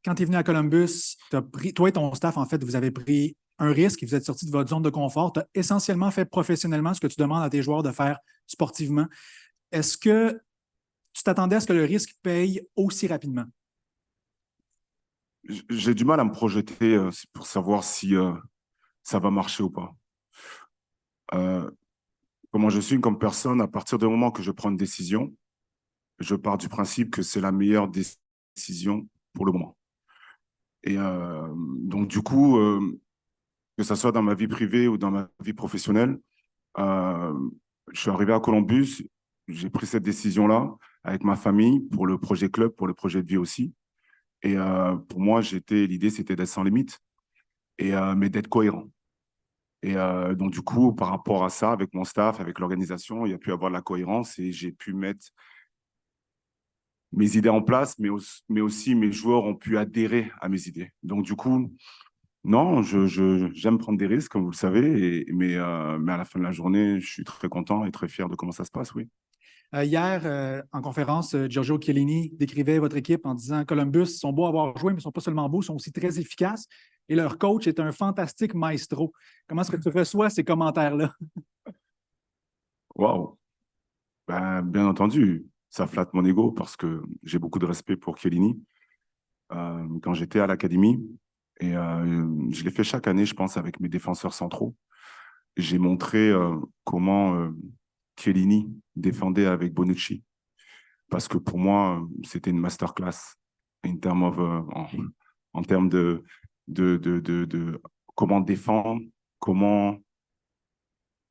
Quand tu es venu à Columbus, toi et ton staff, en fait, vous avez pris un risque et vous êtes sorti de votre zone de confort. Tu as essentiellement fait professionnellement ce que tu demandes à tes joueurs de faire sportivement. Est-ce que tu t'attendais à ce que le risque paye aussi rapidement? J'ai du mal à me projeter pour savoir si ça va marcher ou pas. Euh, Comment je suis comme personne, à partir du moment que je prends une décision, je pars du principe que c'est la meilleure décision pour le moment. Et donc, du coup, que ce soit dans ma vie privée ou dans ma vie professionnelle, euh, je suis arrivé à Columbus, j'ai pris cette décision-là avec ma famille pour le projet club, pour le projet de vie aussi. Et pour moi, l'idée, c'était d'être sans limite, mais d'être cohérent. Et donc, du coup, par rapport à ça, avec mon staff, avec l'organisation, il y a pu avoir de la cohérence et j'ai pu mettre mes idées en place, mais aussi mes joueurs ont pu adhérer à mes idées. Donc, du coup, non, j'aime prendre des risques, comme vous le savez, mais à la fin de la journée, je suis très content et très fier de comment ça se passe, oui. Hier, en conférence, Giorgio Chiellini décrivait votre équipe en disant Columbus sont beaux à avoir joué, mais ils ne sont pas seulement beaux, ils sont aussi très efficaces. Et leur coach est un fantastique maestro. Comment est-ce que tu reçois ces commentaires-là? Waouh! Ben, bien entendu, ça flatte mon ego parce que j'ai beaucoup de respect pour Chiellini. Quand j'étais à l'académie, et je l'ai fait chaque année, je pense, avec mes défenseurs centraux. J'ai montré comment Chiellini défendait avec Bonucci. Parce que pour moi, c'était une masterclass en termes de comment défendre, comment,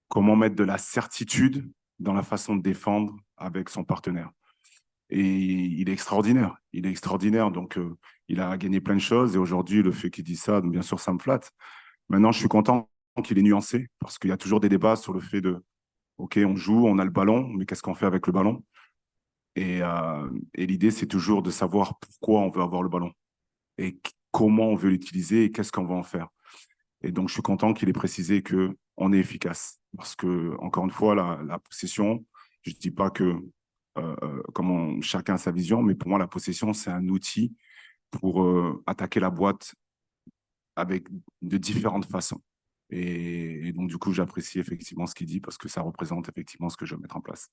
comment mettre de la certitude dans la façon de défendre avec son partenaire. Et il est extraordinaire. Il est extraordinaire. Donc, il a gagné plein de choses. Et aujourd'hui, le fait qu'il dise ça, bien sûr, ça me flatte. Maintenant, je suis content qu'il est nuancé parce qu'il y a toujours des débats sur le fait de, OK, on joue, on a le ballon, mais qu'est-ce qu'on fait avec le ballon? Et l'idée, c'est toujours de savoir pourquoi on veut avoir le ballon et comment on veut l'utiliser et qu'est-ce qu'on va en faire. Et donc, je suis content qu'il ait précisé qu'on est efficace. Parce que, encore une fois, la possession, je ne dis pas que chacun a sa vision, mais pour moi, la possession, c'est un outil pour attaquer la boîte avec de différentes façons. Et donc, du coup, j'apprécie effectivement ce qu'il dit parce que ça représente effectivement ce que je veux mettre en place.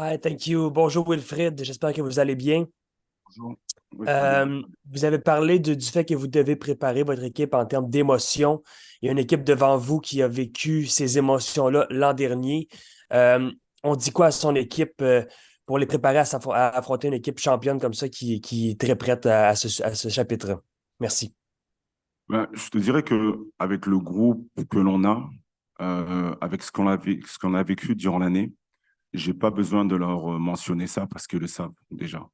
Hi, thank you. Bonjour Wilfrid, j'espère que vous allez bien. Bonjour. Oui, très bien. Vous avez parlé du fait que vous devez préparer votre équipe en termes d'émotions. Il y a une équipe devant vous qui a vécu ces émotions-là l'an dernier. Euh, on dit quoi à son équipe pour les préparer à affronter une équipe championne comme ça qui est très prête à ce chapitre? Merci. Ben, je te dirais qu'avec le groupe que l'on a, avec ce qu'on a vécu durant l'année, j'ai pas besoin de leur mentionner ça parce qu'ils le savent déjà.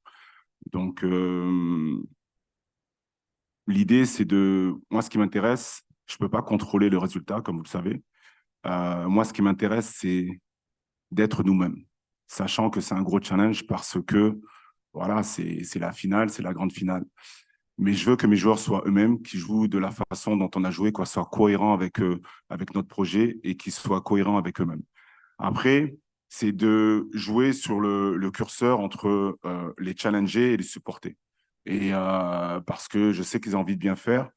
Donc, l'idée, c'est de... Moi, ce qui m'intéresse, je peux pas contrôler le résultat, comme vous le savez. Moi, ce qui m'intéresse, c'est d'être nous-mêmes, sachant que c'est un gros challenge parce que, voilà, c'est la finale, c'est la grande finale. Mais je veux que mes joueurs soient eux-mêmes, qu'ils jouent de la façon dont on a joué, qu'ils soient cohérents avec notre projet et qu'ils soient cohérents avec eux-mêmes. Après, c'est de jouer sur le curseur entre les challenger et les supporter. Et parce que je sais qu'ils ont envie de bien faire.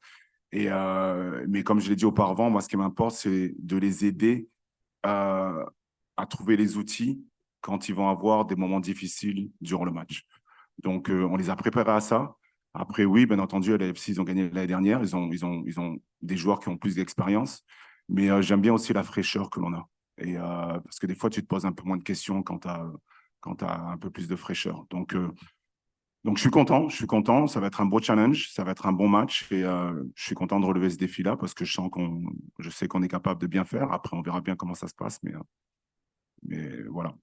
Mais comme je l'ai dit auparavant, moi, ce qui m'importe, c'est de les aider à, à trouver les outils quand ils vont avoir des moments difficiles durant le match. Donc, on les a préparés à ça. Après, oui, bien entendu, à l'AFC, ils ont gagné l'année dernière. Ils ont des joueurs qui ont plus d'expérience. Mais j'aime bien aussi la fraîcheur que l'on a. Parce que des fois, tu te poses un peu moins de questions quand tu as un peu plus de fraîcheur. Donc, je suis content. Je suis content. Ça va être un beau challenge. Ça va être un bon match. Et je suis content de relever ce défi-là parce que je sais qu'on est capable de bien faire. Après, on verra bien comment ça se passe. Mais voilà.